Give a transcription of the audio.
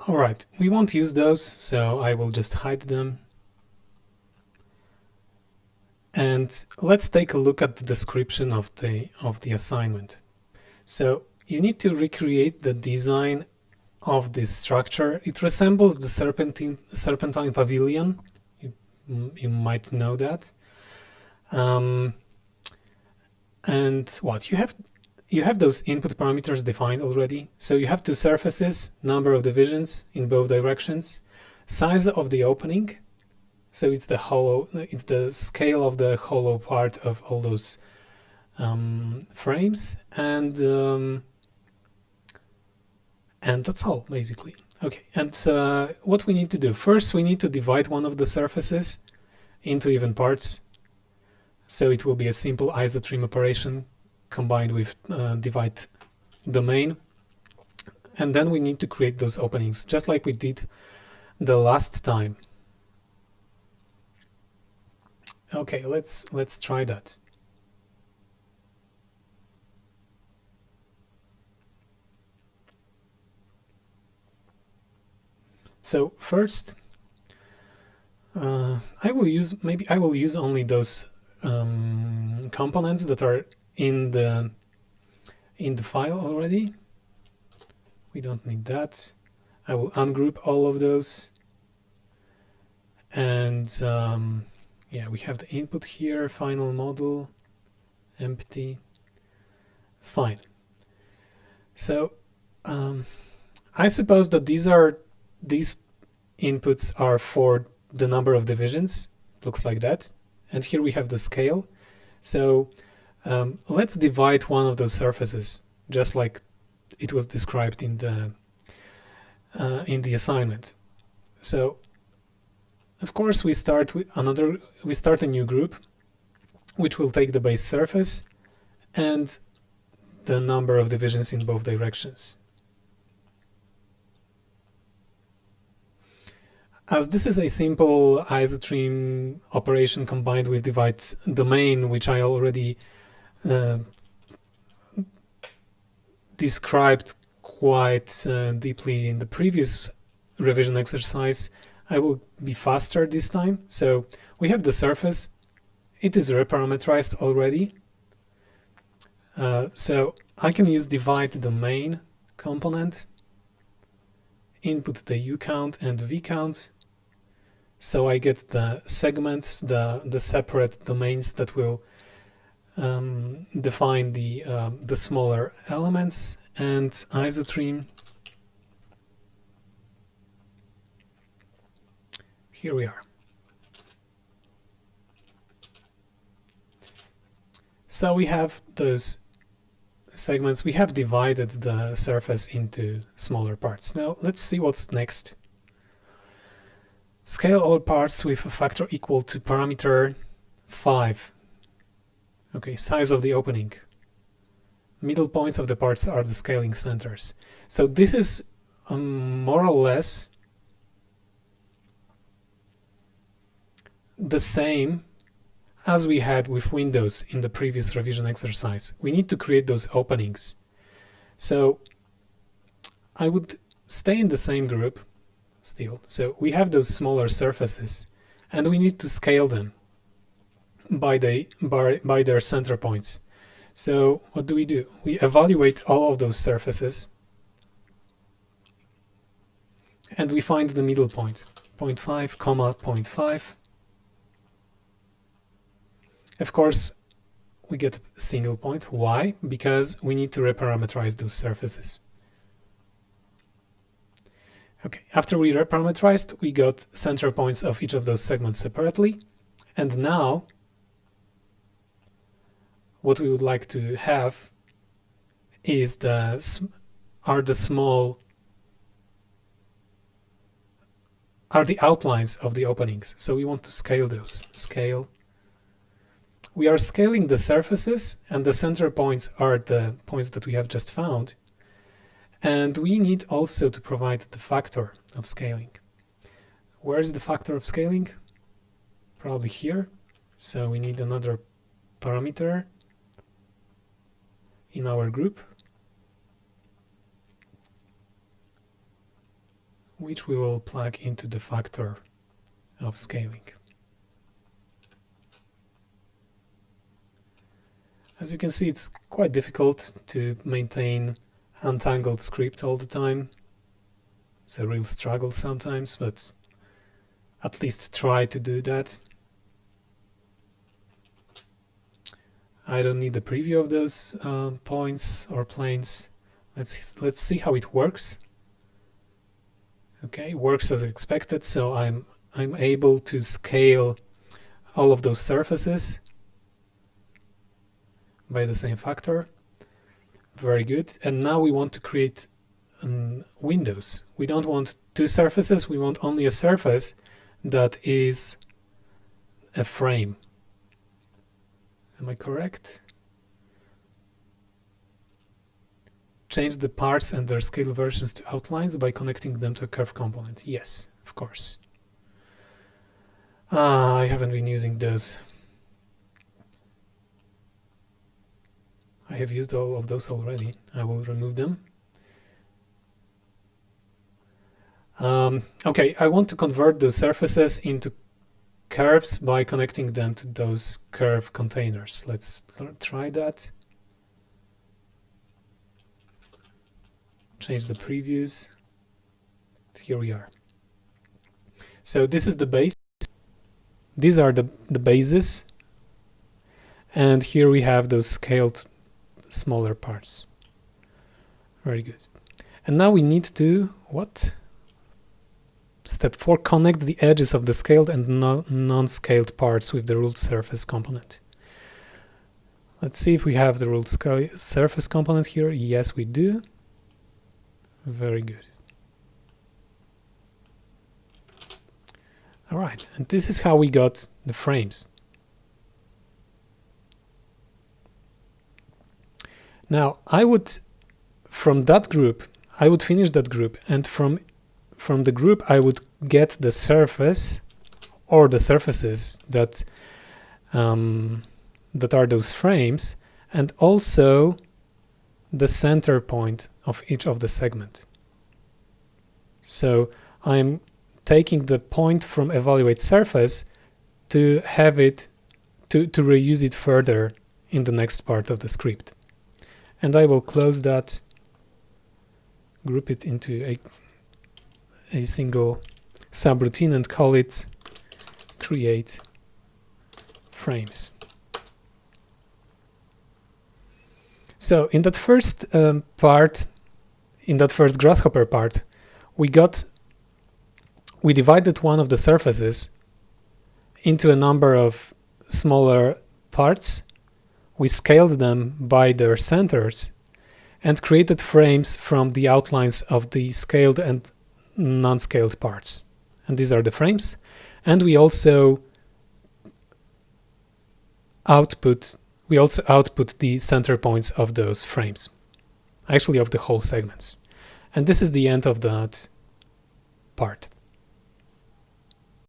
Alright, we won't use those, so I will just hide them. And let's take a look at the description of the assignment. So you need to recreate the design of this structure. It resembles the Serpentine pavilion. You might know that. And what you have those input parameters defined already. So you have two surfaces, number of divisions in both directions, size of the opening. So it's the scale of the hollow part of all those frames, and that's all basically. Okay, and what we need to do first, we need to divide one of the surfaces into even parts. So it will be a simple isotrim operation combined with divide domain, and then we need to create those openings just like we did the last time. Okay, let's try that. So first, I will use only those components that are in the file already. We don't need that. I will ungroup all of those, and yeah, we have the input here, final model, empty, fine. So I suppose that these inputs are for the number of divisions. It looks like that. And here we have the scale. So let's divide one of those surfaces, just like it was described in the assignment. So of course we start a new group, which will take the base surface and the number of divisions in both directions. As this is a simple isotrim operation combined with divide domain, which I already described quite deeply in the previous revision exercise, I will be faster this time. So we have the surface. It is reparameterized already. So I can use divide domain component, input the u count and v count. So I get the segments, the separate domains that will define the smaller elements, and isotrim. Here we are. So we have those segments. We have divided the surface into smaller parts. Now let's see what's next. Scale all parts with a factor equal to parameter 5. Okay, size of the opening. Middle points of the parts are the scaling centers. So this is more or less the same as we had with windows in the previous revision exercise. We need to create those openings. So I would stay in the same group still. So we have those smaller surfaces and we need to scale them by their center points. So what do? We evaluate all of those surfaces and we find the middle point, 0.5, 0.5. Of course, we get a single point. Why? Because we need to reparameterize those surfaces. Okay, after we reparameterized, we got center points of each of those segments separately. And now, what we would like to have is the outlines of the openings. So we want to scale those. Scale. We are scaling the surfaces, and the center points are the points that we have just found. And we need also to provide the factor of scaling. Where is the factor of scaling? Probably here. So we need another parameter in our group. which we will plug into the factor of scaling. As you can see, it's quite difficult to maintain untangled script all the time. It's a real struggle sometimes, but at least try to do that. I don't need a preview of those points or planes. Let's see how it works. Okay, works as expected, so I'm able to scale all of those surfaces by the same factor. Very good. And now we want to create windows. We don't want two surfaces, we want only a surface that is a frame. Am I correct? Change the parts and their scale versions to outlines by connecting them to a curve component. Yes, of course. I haven't been using those. I have used all of those already. I will remove them. Okay, I want to convert the surfaces into curves by connecting them to those curve containers. Let's try that. Change the previews. Here we are. So this is the base. These are the bases. And here we have those scaled smaller parts. Very good. And now we need to, what? Step 4, connect the edges of the scaled and non-scaled parts with the ruled surface component. Let's see if we have the ruled surface component here. Yes, we do. Very good. All right, and this is how we got the frames. Now, I would, from that group, I would finish that group, and from the group I would get the surface or the surfaces that that are those frames, and also the center point of each of the segment. So I'm taking the point from evaluate surface to have it to reuse it further in the next part of the script. And I will close that, group it into a single subroutine and call it create frames. So in that first part, in that first Grasshopper part, we divided one of the surfaces into a number of smaller parts. We scaled them by their centers and created frames from the outlines of the scaled and non-scaled parts. And these are the frames. And we also output the center points of those frames, actually of the whole segments. And this is the end of that part.